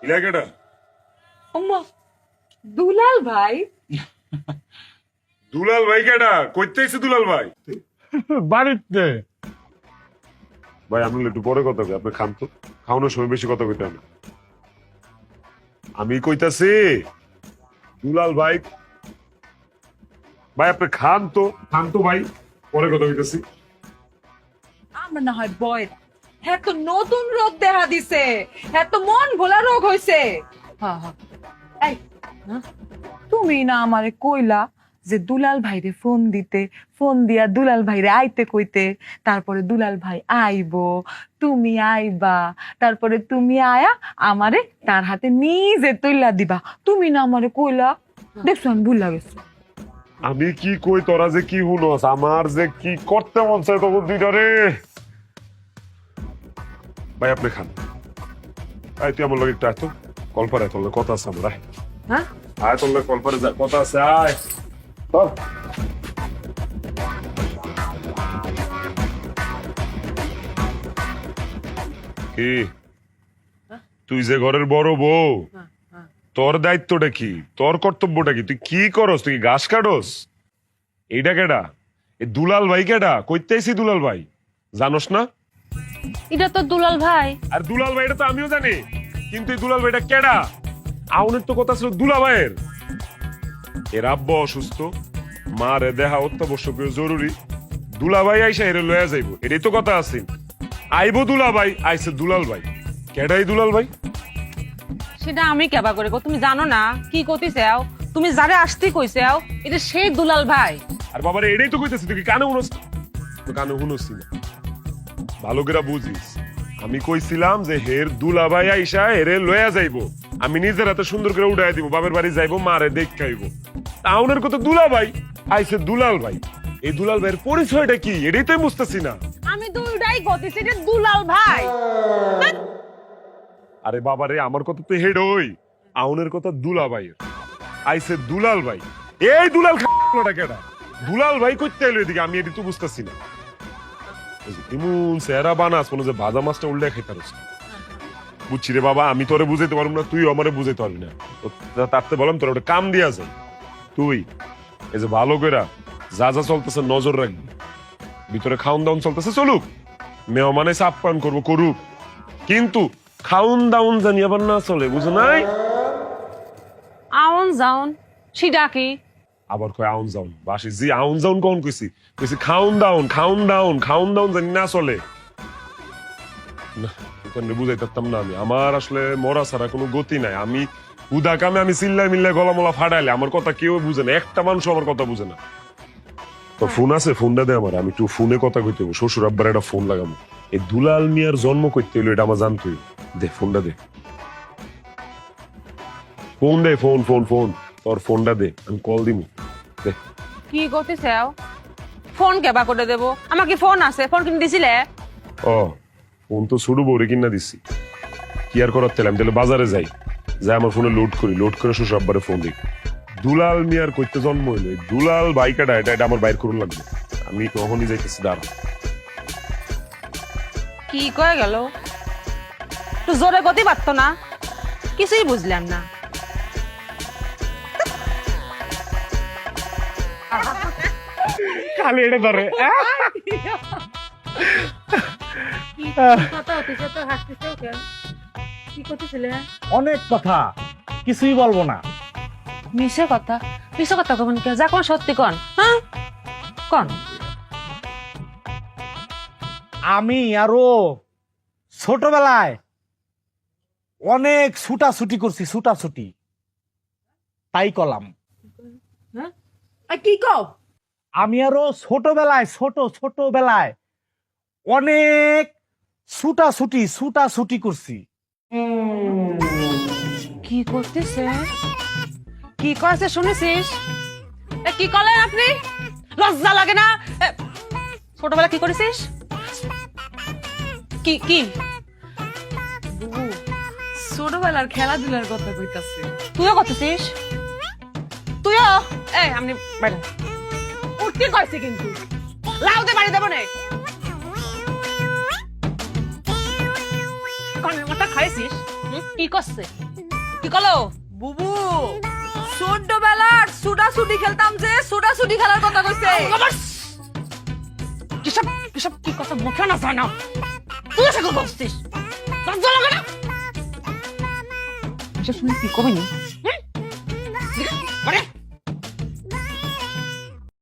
ইলাকাটা ওমা দুলাল ভাই। দুলাল ভাই কেডা কইতেছে? দুলাল ভাই বাড়িতে ভাই আমি একটু পরে কথা কই, আপনি খান তো, খাওয়ানোর সময় বেশি কথা কইতে না। আমি কইতাছি দুলাল ভাই, ভাই আপনি খান তো ভাই, পরে কথা কইতাছি। আমরা না হয় বয়, হ্যাঁ তো নতুন রোগ দেখা দিছে, হ্যাঁ তো মন ভোলা রোগ হইছে। হ্যাঁ হ্যাঁ এই তুমি না আমারে কইলা যে দুলাল ভাইরে ফোন দিতে, ফোন দিয়া দুলাল ভাইরে আইতে কইতে, তারপরে দুলাল ভাই আইবো, তুমি আইবা, তারপরে তুমি আয়া আমারে তার হাতে নিজে তুইলা দিবা। তুমি না আমারে কইলা, দেখছো আমি ভুলা গেছি। আমি কি কই তোরা যে কি হুনস, আমার যে কি করতে মন চায় তখন দুইটা রে। ভাই আপনি খান, আয় তুই আমার লগে একটু আয় তো, কলপারে তোর লগে কথা আছে আমার, আয় হ্যাঁ আয় তোর লগে কলপারে যা কথা আছে, আয় চল। কি তুই যে ঘরের বড় বউ, তোর দায়িত্বটা কি, তোর কর্তব্যটা কি, তুই কি করস? তুই ঘাস কাটস? এইটা কেডা? এই দুলাল ভাই কেডা? কইতেছি দুলাল ভাই জানোস না? এটা তো দুলাল ভাই। আর দুলাল ভাই এটা তো আমিও জানি, কিন্তু এই দুলাল ভাইটা কেডা? আউনের তো কথা ছিল দুলা ভাইয়ের। এর আব্বা অসুস্থ, মার দেহা অত্যাবশ্যকীয় জরুরি, দুলা ভাই আইসা এর লয়া যাইব, এটাই তো কথা আছে। আইবো দুলা ভাই, আইসে দুলাল ভাই। কেডাই দুলাল ভাই? সেটা আমি কেবা করে গো, তুমি জানো না কি করতেছাও? তুমি যারে আসতে কইছাও এটা সেই দুলাল ভাই। আর বাবারে এটাই তো কইতেছি, তুই কি কানে শুনস? তো কানে শুনসি না, ভালো করে বুঝিস। আমি কইছিলাম যে হের দুলা ভাই আইসা এরে লয়া যাইবো, আমি নিজের হাতে সুন্দর করে উড়াই দিব, বাবার বাড়ি যাইবো, মারে দেখ খাইবো। তাউনের কত দুলা ভাই আইসে দুলাল ভাই, এই দুলাল ভাইয়ের পরিচয়টা কি এটাই তো বুঝতেছি না। আমি দুইটাই করতেছি, এটা দুলাল ভাই। আরে বাবারে আমার কথা তো হেড ওই, আউনের কথা দুলা ভাইয়ের, আইসে দুলাল ভাই। এই দুলাল খাটা কেডা? দুলাল ভাই কইতে এলো এদিকে, আমি এটি তো বুঝতেছি না। ইমন সেরা বানাস মনে যে ভাজা মাছটা উল্টে খাইতে পারছ। বুঝছি রে বাবা, আমি তোরে বুঝাইতে পারবো না, তুই আমারে বুঝাইতে পারবি না। তারতে বললাম তোর ওটা কাম দিয়া যায়, তুই এই যে ভালো করে যা যা চলতেছে নজর রাখবি। ভিতরে খাউন দাউন চলতেছে চলুক, মেহমানে আপ্যায়ন করবো করুক, কিন্তু খাউন দাউন জানি আবার না চলে, বুঝো নাই? আউন যাউন সেটা কি? আবার কয় আউন যাউন, বাসি জি আউন যাউন কখন কইছি? কইছি খাউন দাউন, খাউন দাউন, খাউন দাউন জানি না চলে না। বুঝাই পারতাম না আমি, আমার আসলে মরা ছাড়া কোনো গতি নাই। আমি উদা কামে আমি চিল্লাই মিল্লাই গলা মলা ফাটাইলে আমার কথা কেউ বুঝে না, একটা মানুষ আমার কথা বুঝে না। তো ফোন আছে, ফোনটা দে আমার, আমি একটু ফোনে কথা কইতে হবো, শ্বশুর আব্বার একটা ফোন লাগাবো। এই দুলাল মিয়ার জন্ম করতে হইলো এটা আমার জানতেই, দে ফোনটা দে, ফোন দে, ফোন ফোন ফোন, তোর ফোনটা দে, আমি কল দিব। দে কি করতেছাও? ফোন কেবা করে দেব? আমাকে ফোন আছে, ফোন কিনে দিছিলে? ও ফোন তো ছোট বউরে কিনা দিছি, কি আর করার তেল, আমি তাহলে বাজারে যাই, যাই আমার ফোনে লোড করি, লোড করে শ্বশুর আব্বারে ফোন দিই। দুলাল মিয়ার কইতে জন্ম হইলো, দুলাল বাইকাটা এটা এটা আমার বাইর করুন লাগবে, আমি কখনই যাইতেছি দাঁড়া। কি কয়ে গেল? তো জোরে গতি পারতো না, কিছুই বুঝলাম না। খালি এটা ধরে কি করতেছিলে? অনেক কথা, কিছুই বলবো না। মিশে কথা, মিশে কথা কবেন কে? যা কোন সত্যি কন, হ্যাঁ কন। আমি আরো ছোটবেলায় অনেক ছুটাছুটি করছি, ছুটাছুটি, তাই কলাম। কি কও? আমি আরো ছোটবেলায় অনেক ছুটাছুটি করছি। কি করতেছে? কি করছে শুনেছিস? কি করলেন আপনি? লজ্জা লাগে না? ছোটবেলা কি করেছিস? কি কি ছোটবেলার খেলাধুলার কথা কইতাছে। তুইও করতেছিস? তুইও? এই আপনি বাইরে উঠতে কইছি, কিন্তু লাউতে বাড়ি দেবো না। কনের মাথা খাইছিস? কি করছে কি করলো? বুবু ছোটবেলার ছুটাছুটি খেলতাম যে ছুটাছুটি খেলার কথা কইছে। কিসব কিসব কি কথা মুখে না যায় না, তুই সেগুলো বলছিস, লজ্জা লাগে না? এসব শুনে কি কবে নি? আরে